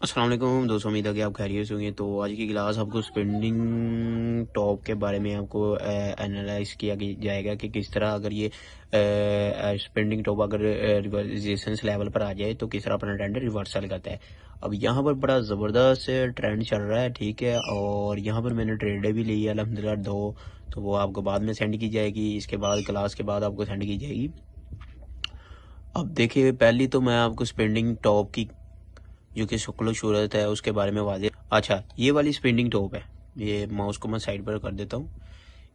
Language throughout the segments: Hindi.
अस्सलाम वालेकुम दोस्तों, उम्मीद है कि आप खैरियत से होंगे। तो आज की क्लास आपको स्पेंडिंग टॉप के बारे में आपको एनालाइज किया जाएगा कि किस तरह अगर ये स्पेंडिंग टॉप अगर रेजिस्टेंस लेवल पर आ जाए तो किस तरह अपना ट्रेंड रिवर्सल करता है। अब यहाँ पर बड़ा ज़बरदस्त ट्रेंड चल रहा है, ठीक है। और यहाँ पर मैंने ट्रेडें भी ली है अल्हम्दुलिल्लाह दो, तो वो आपको बाद में सेंड की जाएगी, इसके बाद क्लास के बाद आपको सेंड की जाएगी। अब देखिए, पहली तो मैं आपको स्पेंडिंग टॉप की जो कि शक्ल सूरत है उसके बारे में वाजे। अच्छा, ये वाली स्पेंडिंग टॉप है, ये माउस को मैं साइड पर कर देता हूँ।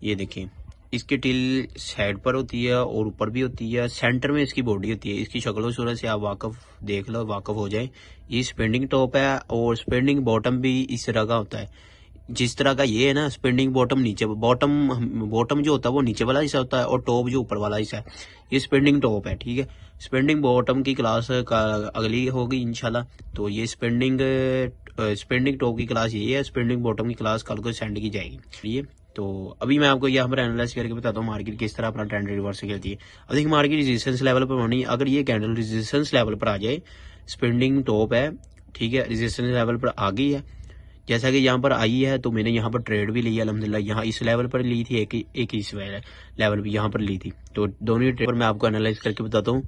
ये देखिए, इसकी टिल साइड पर होती है और ऊपर भी होती है, सेंटर में इसकी बॉडी होती है। इसकी शक्ल सूरत से आप वाकफ देख लो, वाकफ हो जाए। ये स्पेंडिंग टॉप है और स्पेंडिंग बॉटम भी इस तरह का होता है। जिस तरह का ये है ना, स्पेंडिंग बॉटम नीचे, बॉटम जो होता है वो नीचे वाला हिस्सा होता है और टॉप जो ऊपर वाला हिस्सा है, ये स्पेंडिंग टॉप है, ठीक है। स्पेंडिंग बॉटम की क्लास का अगली होगी इंशाल्लाह। तो ये स्पेंडिंग टॉप की क्लास ये है, स्पेंडिंग बॉटम की क्लास कल को सेंड की जाएगी। ये तो अभी मैं आपको यहाँ पर एनालाइज करके बताता हूँ मार्केट किस तरह अपना ट्रेंड रिवर्स करती है। अब देखिए, मार्केट रेजिस्टेंस लेवल पर बनी, अगर ये कैंडल रेजिस्टेंस लेवल पर आ जाए, स्पेंडिंग टॉप है, ठीक है, रेजिस्टेंस लेवल पर आ गई है, जैसा कि यहाँ पर आई है, तो मैंने यहाँ पर ट्रेड भी ली है अल्हम्दुलिल्लाह। यहाँ इस लेवल पर ली थी, एक इस लेवल भी यहाँ पर ली थी। तो दोनों ही ट्रेड पर मैं आपको एनालाइज करके बताता हूँ।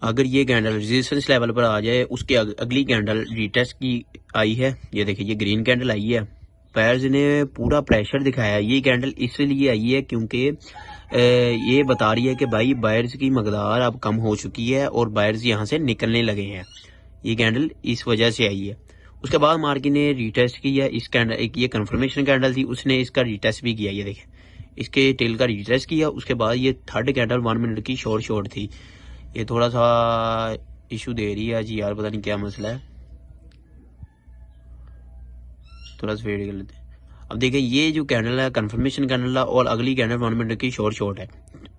अगर ये कैंडल रेजिस्टेंस लेवल पर आ जाए, उसके अगली कैंडल रीटेस्ट की आई है, ये देखिए ये ग्रीन कैंडल आई है, पैर्स ने पूरा प्रेशर दिखाया है। ये कैंडल इसलिए आई है क्योंकि ये बता रही है कि भाई बायर्स की मकदार अब कम हो चुकी है और बायर्स यहाँ से निकलने लगे हैं। ये कैंडल इस वजह से आई है। उसके बाद मार्केट ने रीटेस्ट किया इस कैंडल, एक ये कंफर्मेशन कैंडल थी, उसने इसका रीटेस्ट भी किया। ये देखें, इसके टेल का रीटेस्ट किया। उसके बाद ये थर्ड कैंडल 1 मिनट की शॉर्ट थी। ये थोड़ा सा इशू दे रही है जी यार, पता नहीं क्या मसला है, थोड़ा सा वेट कर लेते हैं। अब देखिए, ये जो कैंडल है कंफर्मेशन कैंडल है और अगली कैंडल 1 मिनट की शॉर्ट है।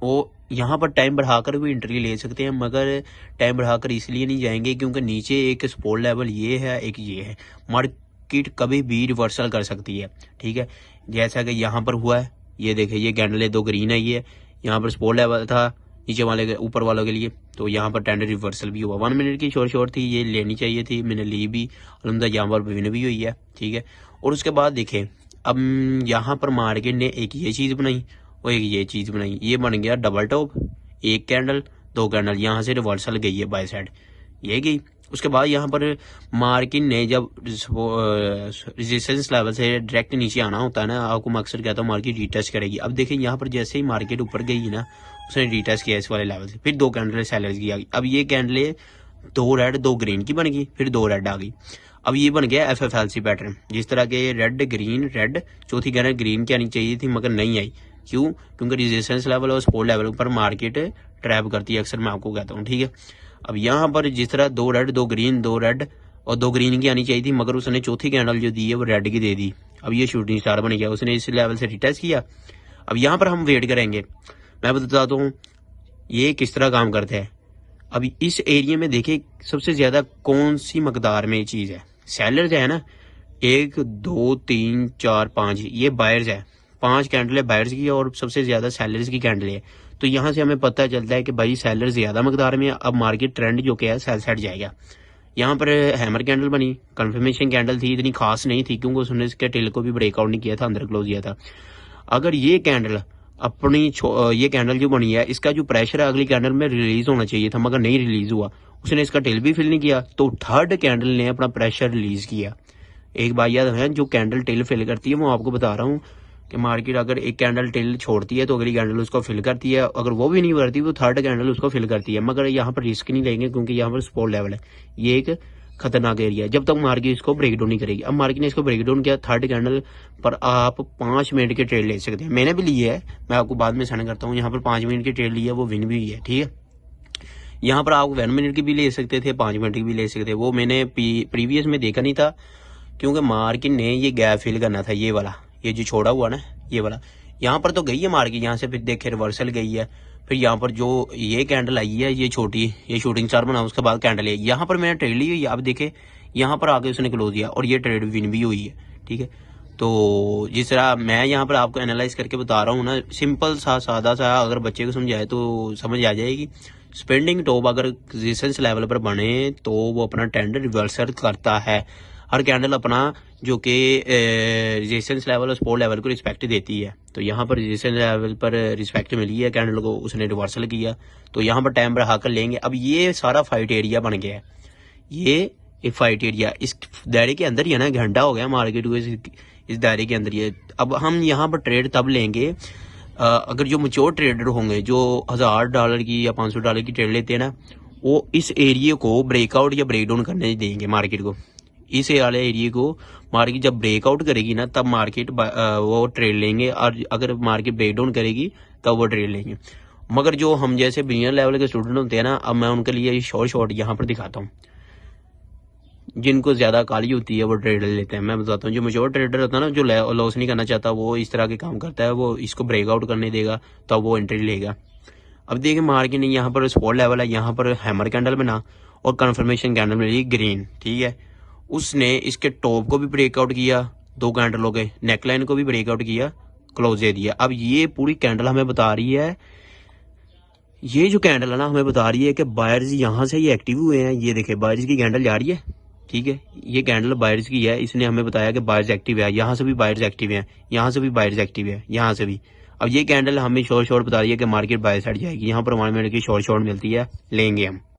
वो यहाँ पर टाइम बढ़ाकर भी एंट्री ले सकते हैं, मगर टाइम बढ़ाकर इसलिए नहीं जाएंगे क्योंकि नीचे एक सपोर्ट लेवल ये है, एक ये है। मार्केट कभी भी रिवर्सल कर सकती है, ठीक है, जैसा कि यहाँ पर हुआ है। ये देखिए, ये कैंडल है, 2 ग्रीन है, ये यहाँ पर सपोर्ट लेवल था नीचे वाले के, ऊपर वालों के लिए, तो यहाँ पर ट्रेंड रिवर्सल भी हुआ। 1 मिनट की शॉर्ट थी, ये लेनी चाहिए थी, मैंने ली भी, अलहमदुलिल्लाह यहाँ पर विन भी हुई है, ठीक है। और उसके बाद देखें, अब यहाँ पर मार्केट ने एक ये चीज़ बनाई और एक ये चीज़ बनाई, ये बन गया डबल टॉप, एक कैंडल, 2 कैंडल, यहाँ से रिवर्सल गई है बाय साइड, ये गई। उसके बाद यहाँ पर मार्केट ने जब रेजिस्टेंस लेवल से डायरेक्ट नीचे आना होता है ना, आपको मैं अक्सर कहता हूँ मार्केट रीटेस्ट करेगी। अब देखिए, यहाँ पर जैसे ही मार्केट ऊपर गई ना, उसने रीटेस्ट किया इस वाले लेवल से, फिर 2 कैंडल सेलर्स की आ गई। अब ये कैंडल 2 रेड 2 ग्रीन की बन गई, फिर 2 रेड आ गई। अब ये बन गया FFLC पैटर्न, जिस तरह के रेड ग्रीन रेड, चौथी कैंडल ग्रीन की आनी चाहिए थी मगर नहीं आई। क्यों? क्योंकि रेजिस्टेंस लेवल और सपोर्ट लेवल पर मार्केट ट्रैप करती है, अक्सर मैं आपको कहता हूँ, ठीक है। अब यहाँ पर जिस तरह 2 रेड 2 ग्रीन, 2 रेड और 2 ग्रीन की आनी चाहिए थी, मगर उसने चौथी कैंडल जो दी है वो रेड की दे दी। अब ये शूटिंग स्टार बन गया, उसने इस लेवल से रिटेस्ट किया। अब यहाँ पर हम वेट करेंगे, मैं बताता हूँ ये किस तरह काम करता है। अभी इस एरिया में देखिए, सबसे ज्यादा कौन सी मकदार में ये चीज है, सेलर्स है ना, 1 2 3 4 5, ये बायर्स है, 5 कैंडल है बायर्स की और सबसे ज्यादा सेलर्स की कैंडल है। तो यहाँ से हमें पता चलता है कि भाई सेलर ज्यादा मकदार में, अब मार्केट ट्रेंड जो क्या है सेल साइड जाएगा। यहाँ पर हैमर कैंडल बनी, कंफर्मेशन कैंडल थी, इतनी खास नहीं थी क्योंकि उसने इसके टेल को भी ब्रेकआउट नहीं किया था, अंदर क्लोज किया था। अगर ये कैंडल अपनी ये कैंडल जो बनी है, इसका जो प्रेशर है अगली कैंडल में रिलीज होना चाहिए था मगर नहीं रिलीज हुआ, उसने इसका टेल भी फिल नहीं किया, तो थर्ड कैंडल ने अपना प्रेशर रिलीज किया। एक बात याद है, जो कैंडल टेल फिल करती है, मैं आपको बता रहा हूँ कि मार्केट अगर एक कैंडल टेल छोड़ती है तो अगली कैंडल उसको फिल करती है, अगर वो भी नहीं करती तो थर्ड कैंडल उसको फिल करती है। मगर यहाँ पर रिस्क नहीं लेंगे क्योंकि यहाँ पर सपोर्ट लेवल है, ये एक खतरनाक एरिया है, जब तक मार्केट इसको ब्रेक डाउन नहीं करेगी। अब मार्केट ने इसको ब्रेक डाउन किया, थर्ड कैंडल पर आप 5 मिनट के ट्रेड ले सकते हैं, मैंने भी ली है, मैं आपको बाद में सेंड करता हूँ। यहाँ पर 5 मिनट की ट्रेड ली है, वो विन भी हुई है, ठीक है। यहाँ पर आप 1 मिनट की भी ले सकते थे, 5 मिनट की भी ले सकते थे, वो मैंने प्रीवियस में देखा नहीं था क्योंकि मार्केट ने ये गैप फिल करना था, ये वाला, ये जो छोड़ा हुआ ना, ये वाला। यहाँ पर तो गई है मार्केट, यहाँ से फिर देखे रिवर्सल गई है, फिर यहाँ पर जो ये कैंडल आई है, ये छोटी, ये शूटिंग स्टार बना, उसके बाद कैंडल है, यहाँ पर मैंने ट्रेड ली हुई है। अब देखे, यहाँ पर आके उसने क्लोज दिया और ये ट्रेड विन भी हुई है, ठीक है। तो जिस तरह मैं यहाँ पर आपको एनालाइज करके बता रहा हूँ ना, सिंपल सा सादा सा, अगर बच्चे को समझाए तो समझ आ जाएगी। स्पेंडिंग टॉप अगर रेजिस्टेंस लेवल पर बने तो वो अपना ट्रेंड रिवर्सल करता है। हर कैंडल अपना जो कि रेजिस्टेंस लेवल और सपोर्ट लेवल को रिस्पेक्ट देती है। तो यहाँ पर रेजिस्टेंस लेवल पर रिस्पेक्ट मिली है कैंडल को, उसने रिवर्सल किया, तो यहाँ पर टाइम बढ़ा कर लेंगे। अब ये सारा फाइट एरिया बन गया है, ये एक फाइट एरिया इस दायरे के अंदर ही है ना, घंटा हो गया मार्केट को इस दायरे के अंदर ही है। अब हम यहाँ पर ट्रेड तब लेंगे अगर जो मैच्योर ट्रेडर होंगे जो $1000 की या $500 की ट्रेड लेते हैं ना, वो इस एरिया को ब्रेकआउट या ब्रेकडाउन करने देंगे मार्केट को। इस वाले एरिया को मार्केट जब ब्रेकआउट करेगी ना तब मार्केट वो ट्रेड लेंगे, और अगर मार्केट ब्रेकडाउन करेगी तब वो ट्रेड लेंगे। मगर जो हम जैसे बिगिनर लेवल के स्टूडेंट होते हैं ना, अब मैं उनके लिए शॉर्ट यहाँ पर दिखाता हूँ। जिनको ज्यादा काली होती है वो ट्रेड लेते हैं। मैं बताता हूँ, जो मैच्योर ट्रेडर होता है ना, जो लॉस नहीं करना चाहता, वो इस तरह के काम करता है, वो इसको ब्रेकआउट करने देगा तब वो एंट्री लेगा। अब देखिए मार्केट ने यहाँ पर सपोर्ट लेवल है, यहाँ पर हैमर कैंडल बना और कंफर्मेशन कैंडल मिली ग्रीन, ठीक है। उसने इसके टॉप को भी ब्रेकआउट किया, 2 कैंडलों के नेकलाइन को भी ब्रेकआउट किया, क्लोज दे दिया। अब ये पूरी कैंडल हमें बता रही है, ये जो कैंडल है ना हमें बता रही है कि बायर्स यहाँ से ही एक्टिव हुए हैं। ये देखे बायर्स की कैंडल जा रही है, ठीक है, ये कैंडल बायर्स की है। इसने हमें बताया कि बायर्स एक्टिव है, यहाँ से भी बायर्स एक्टिव है, यहाँ से भी बायर्स एक्टिव है, यहाँ से भी। अब ये कैंडल हमें शॉर्ट बता रही है कि मार्केट बाय साइड जाएगी। यहाँ पर हमारे की शॉर्ट मिलती है, लेंगे हम।